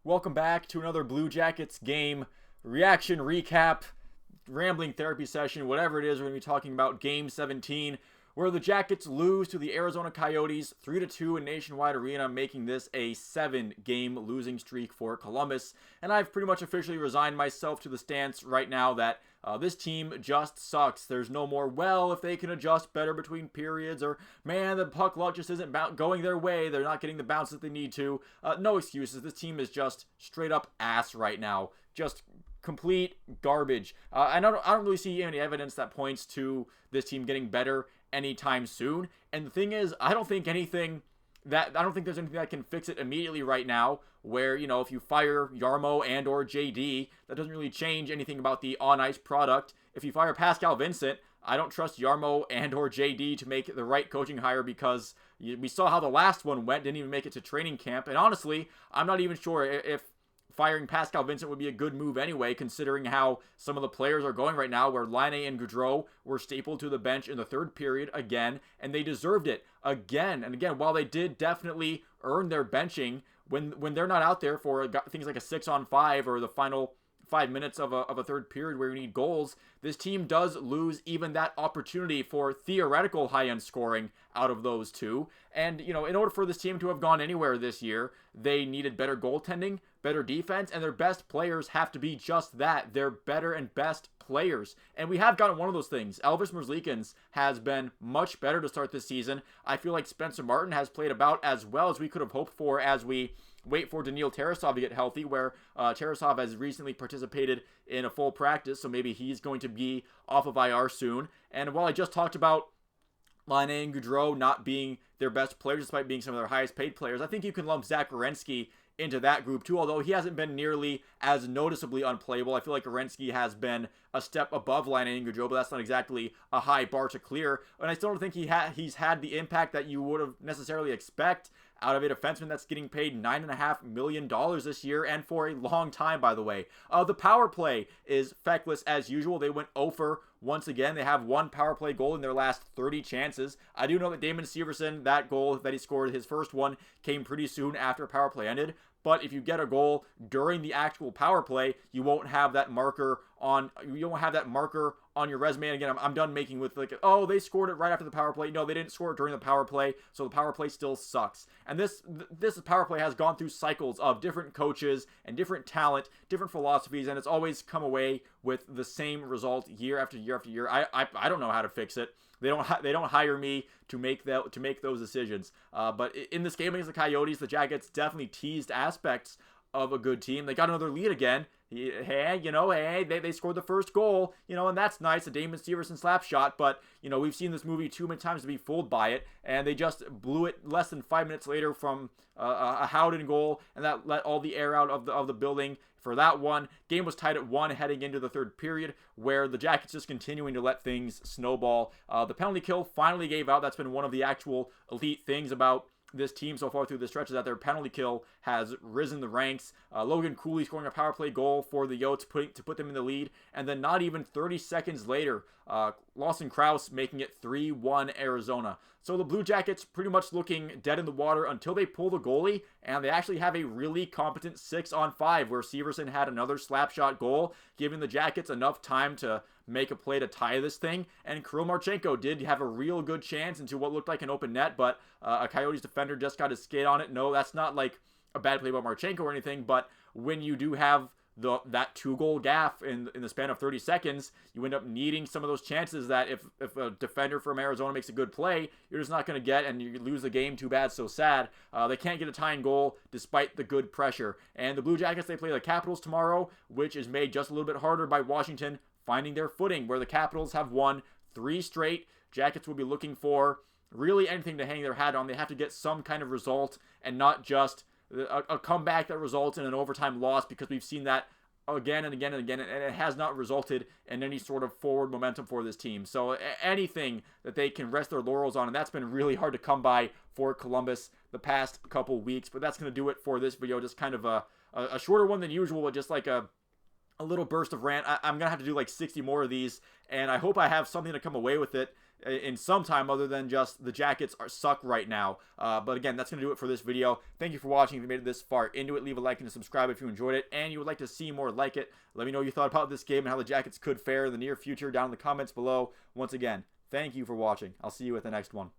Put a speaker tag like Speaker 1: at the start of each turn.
Speaker 1: Welcome back to another Blue Jackets game reaction, recap, rambling therapy session, whatever it is. We're going to be talking about Game 17, where the Jackets lose to the Arizona Coyotes 3-2 in Nationwide Arena, making this a 7-game losing streak for Columbus. And I've pretty much officially resigned myself to the stance right now that this team just sucks. There's no more, well, if they can adjust better between periods, or, man, the puck luck just isn't going their way. They're not getting the bounce that they need to. No excuses. This team is just straight up ass right now. Just complete garbage. I don't really see any evidence that points to this team getting better anytime soon. And the thing is, I don't think there's anything that can fix it immediately right now, where, if you fire Yarmo and or JD, that doesn't really change anything about the on-ice product. If you fire Pascal Vincent, I don't trust Yarmo and or JD to make the right coaching hire, because we saw how the last one went, didn't even make it to training camp. And honestly, I'm not even sure if firing Pascal Vincent would be a good move anyway, considering how some of the players are going right now, where Laine and Gaudreau were stapled to the bench in the third period again, and they deserved it again and again. While they did definitely earn their benching, when they're not out there for things like a 6-on-5 or the final 5 minutes of a third period where you need goals, this team does lose even that opportunity for theoretical high-end scoring out of those two. And, in order for this team to have gone anywhere this year, they needed better goaltending, better defense, and their best players have to be just that. They're better and best players. And we have gotten one of those things. Elvis Merzlikins has been much better to start this season. I feel like Spencer Martin has played about as well as we could have hoped for as we wait for Daniil Tarasov to get healthy, where Tarasov has recently participated in a full practice, so maybe he's going to be off of IR soon. And while I just talked about Laine and Gaudreau not being their best players, despite being some of their highest paid players, I think you can lump Zach Werenski into that group too, although he hasn't been nearly as noticeably unplayable. I feel like Werenski has been a step above Laine and Gaudreau, but that's not exactly a high bar to clear. And I still don't think he's had the impact that you would have necessarily expect out of a defenseman that's getting paid $9.5 million this year, and for a long time, by the way. The power play is feckless as usual. They went 0 for once again. They have one power play goal in their last 30 chances. I do know that Damon Severson, that goal that he scored, his first one, came pretty soon after power play ended. But if you get a goal during the actual power play, you won't have that marker on your resume. And again, I'm done making with like, oh, they scored it right after the power play. No, they didn't score it during the power play, so the power play still sucks. And this power play has gone through cycles of different coaches and different talent, different philosophies, and it's always come away with the same result year after year after year. I don't know how to fix it. They don't hire me to make those decisions. But in this game against the Coyotes, the Jackets definitely teased aspects of a good team. They got another lead again. They scored the first goal, and that's nice, a Damon Severson slap shot, but, we've seen this movie too many times to be fooled by it, and they just blew it less than 5 minutes later from a Howden goal, and that let all the air out of the building for that one. Game was tied at 1 heading into the third period, where the Jackets just continuing to let things snowball. The penalty kill finally gave out. That's been one of the actual elite things about this team so far through the stretch, is that their penalty kill has risen the ranks. Logan Cooley scoring a power play goal for the Yotes to put them in the lead, and then not even 30 seconds later, Lawson Krause making it 3-1 Arizona. So the Blue Jackets pretty much looking dead in the water until they pull the goalie, and they actually have a really competent 6-on-5 where Severson had another slapshot goal, giving the Jackets enough time to make a play to tie this thing. And Kirill Marchenko did have a real good chance into what looked like an open net, but a Coyotes defender just got his skate on it. No, that's not like a bad play by Marchenko or anything, but when you do have that 2-goal gaff in the span of 30 seconds, you end up needing some of those chances that if a defender from Arizona makes a good play, you're just not going to get, and you lose the game. Too bad, so sad. They can't get a tying goal despite the good pressure. And the Blue Jackets, they play the Capitals tomorrow, which is made just a little bit harder by Washington finding their footing, where the Capitals have won 3 straight. Jackets will be looking for really anything to hang their hat on. They have to get some kind of result, and not just a comeback that results in an overtime loss, because we've seen that again and again and again, and it has not resulted in any sort of forward momentum for this team. So anything that they can rest their laurels on, and that's been really hard to come by for Columbus the past couple weeks. But that's going to do it for this video. Just kind of a shorter one than usual, but just like a a little burst of rant. I'm going to have to do like 60 more of these, and I hope I have something to come away with it in some time other than just the Jackets suck right now. But again, that's going to do it for this video. Thank you for watching. If you made it this far into it, leave a like and a subscribe if you enjoyed it and you would like to see more like it. Let me know what you thought about this game and how the Jackets could fare in the near future down in the comments below. Once again, thank you for watching. I'll see you at the next one.